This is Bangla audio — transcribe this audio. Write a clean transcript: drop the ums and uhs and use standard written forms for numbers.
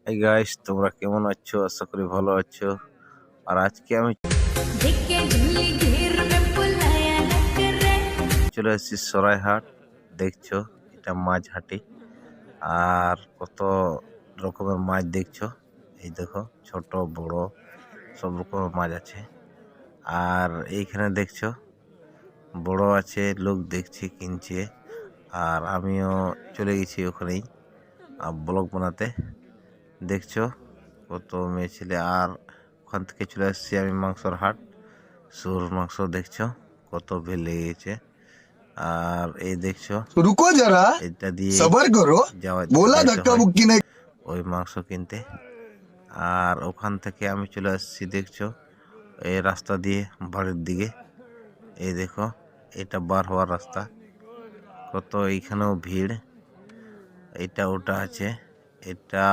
এই গাইস, তোমরা কেমন আছো? আশা করি ভালো আছো। আর আজকে আমি চলে এসেছি সরাইহাট। দেখছো, এটা মাছ হাটি। আর কত রকমের মাছ দেখছো। এই দেখো, ছোট বড় সব রকমের মাছ আছে। আর এইখানে দেখছো বড় আছে, লোক দেখছি কিনছে। আর আমিও চলে গেছি ওখানেই ব্লগ বানাতে। দেখছো কত মেয়ে ছেলে। আর ওখান থেকে চলে এসেছি আমি মাংসর হাট। শুয়োর মাংস দেখছো কত ভিড় লেগে গেছে। আর এই দেখছো, रुको जरा এটা দিয়ে सबर करो যাওয়া बोला যাইতে धक्का হয় मुक्की नहीं ওই মাংস কিনতে। আর ওখান থেকে আমি চলে আসছি দেখছো এই রাস্তা দিয়ে বাড়ির দিকে। এই দেখো, এটা বার হওয়ার রাস্তা। কত এইখানেও ভিড়। এটা ওটা আছে, এটা